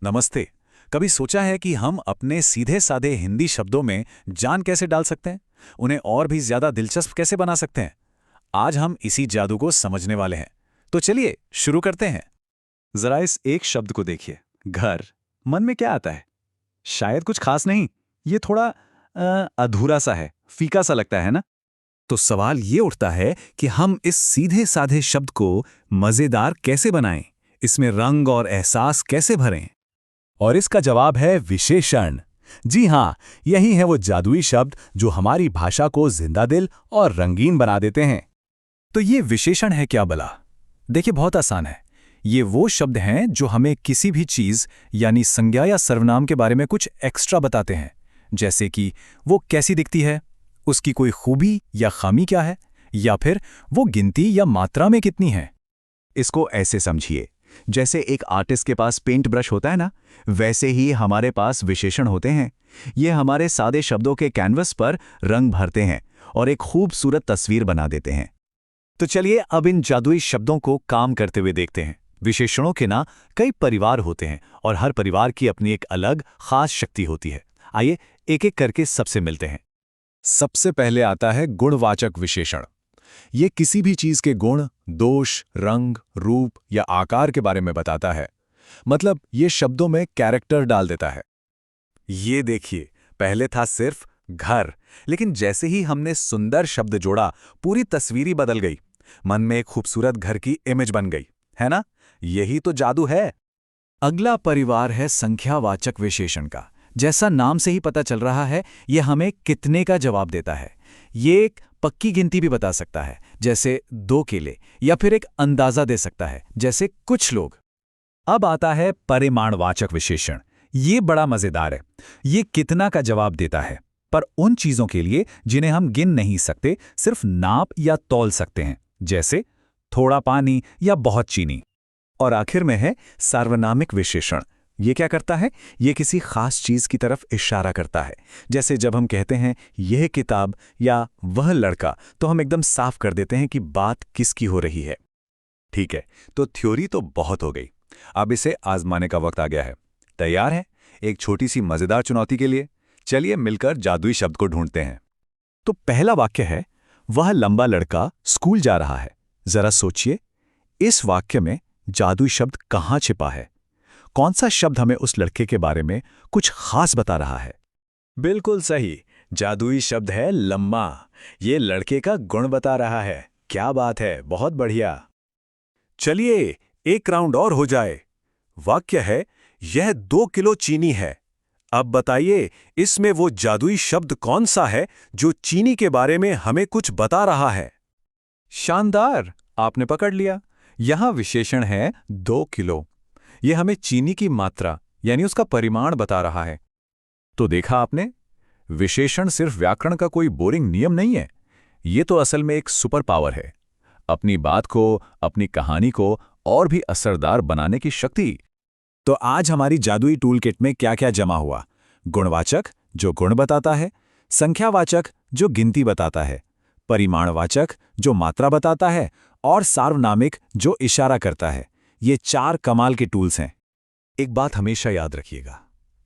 नमस्ते। कभी सोचा है कि हम अपने सीधे साधे हिंदी शब्दों में जान कैसे डाल सकते हैं, उन्हें और भी ज्यादा दिलचस्प कैसे बना सकते हैं? आज हम इसी जादू को समझने वाले हैं। तो चलिए शुरू करते हैं। जरा इस एक शब्द को देखिए, घर। मन में क्या आता है? शायद कुछ खास नहीं। ये थोड़ा अधूरा सा है, फीका सा लगता है ना? तो सवाल ये उठता है कि हम इस सीधे साधे शब्द को मजेदार कैसे बनाएं, इसमें रंग और एहसास कैसे भरें? और इसका जवाब है विशेषण। जी हां, यही है वो जादुई शब्द जो हमारी भाषा को जिंदा दिल और रंगीन बना देते हैं। तो ये विशेषण है क्या भला? देखिए, बहुत आसान है। ये वो शब्द हैं जो हमें किसी भी चीज यानी संज्ञा या सर्वनाम के बारे में कुछ एक्स्ट्रा बताते हैं, जैसे कि वो कैसी दिखती है, उसकी कोई खूबी या खामी क्या है, या फिर वो गिनती या मात्रा में कितनी है। इसको ऐसे समझिए, जैसे एक आर्टिस्ट के पास पेंट ब्रश होता है ना, वैसे ही हमारे पास विशेषण होते हैं। ये हमारे सादे शब्दों के कैनवस पर रंग भरते हैं और एक खूबसूरत तस्वीर बना देते हैं। तो चलिए अब इन जादुई शब्दों को काम करते हुए देखते हैं। विशेषणों के ना कई परिवार होते हैं और हर परिवार की अपनी एक अलग खास शक्ति होती है। आइए एक एक करके सबसे मिलते हैं। सबसे पहले आता है गुणवाचक विशेषण। ये किसी भी चीज के गुण, दोष, रंग, रूप या आकार के बारे में बताता है। मतलब ये शब्दों में कैरेक्टर डाल देता है। ये देखिए, पहले था सिर्फ घर, लेकिन जैसे ही हमने सुंदर शब्द जोड़ा, पूरी तस्वीर ही बदल गई। मन में एक खूबसूरत घर की इमेज बन गई, है ना? यही तो जादू है। अगला परिवार है संख्यावाचक विशेषण का। जैसा नाम से ही पता चल रहा है, यह हमें कितने का जवाब देता है। ये एक पक्की गिनती भी बता सकता है, जैसे 2 केले, या फिर एक अंदाजा दे सकता है, जैसे कुछ लोग। अब आता है परिमाणवाचक विशेषण। ये बड़ा मजेदार है। ये कितना का जवाब देता है, पर उन चीजों के लिए जिन्हें हम गिन नहीं सकते, सिर्फ नाप या तौल सकते हैं, जैसे थोड़ा पानी या बहुत चीनी। और आखिर में है सार्वनामिक विशेषण। ये क्या करता है? ये किसी खास चीज की तरफ इशारा करता है। जैसे जब हम कहते हैं यह किताब या वह लड़का, तो हम एकदम साफ कर देते हैं कि बात किसकी हो रही है। ठीक है, तो थ्योरी तो बहुत हो गई। अब इसे आजमाने का वक्त आ गया है। तैयार है एक छोटी सी मजेदार चुनौती के लिए? चलिए मिलकर जादुई शब्द को ढूंढते हैं। तो पहला वाक्य है, वह लंबा लड़का स्कूल जा रहा है। जरा सोचिए, इस वाक्य में जादुई शब्द कहां छिपा है? कौन सा शब्द हमें उस लड़के के बारे में कुछ खास बता रहा है? बिल्कुल सही, जादुई शब्द है लम्मा। ये लड़के का गुण बता रहा है। क्या बात है, बहुत बढ़िया। चलिए एक राउंड और हो जाए। वाक्य है, यह 2 किलो चीनी है। अब बताइए, इसमें वो जादुई शब्द कौन सा है जो चीनी के बारे में हमें कुछ बता रहा है? शानदार, आपने पकड़ लिया। यहां विशेषण है 2 किलो। यह हमें चीनी की मात्रा यानी उसका परिमाण बता रहा है। तो देखा आपने, विशेषण सिर्फ व्याकरण का कोई बोरिंग नियम नहीं है। ये तो असल में एक सुपर पावर है, अपनी बात को, अपनी कहानी को और भी असरदार बनाने की शक्ति। तो आज हमारी जादुई टूल किट में क्या क्या जमा हुआ? गुणवाचक जो गुण बताता है, संख्यावाचक जो गिनती बताता है, परिमाणवाचक जो मात्रा बताता है, और सार्वनामिक जो इशारा करता है। ये 4 कमाल के टूल्स हैं। एक बात हमेशा याद रखिएगा,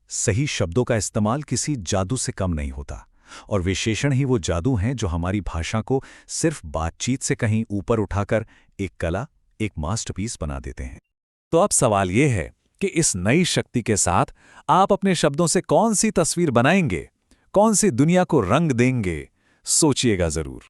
सही शब्दों का इस्तेमाल किसी जादू से कम नहीं होता, और विशेषण ही वो जादू हैं जो हमारी भाषा को सिर्फ बातचीत से कहीं ऊपर उठाकर एक कला, एक मास्टरपीस बना देते हैं। तो अब सवाल ये है कि इस नई शक्ति के साथ आप अपने शब्दों से कौन सी तस्वीर बनाएंगे, कौन सी दुनिया को रंग देंगे? सोचिएगा जरूर।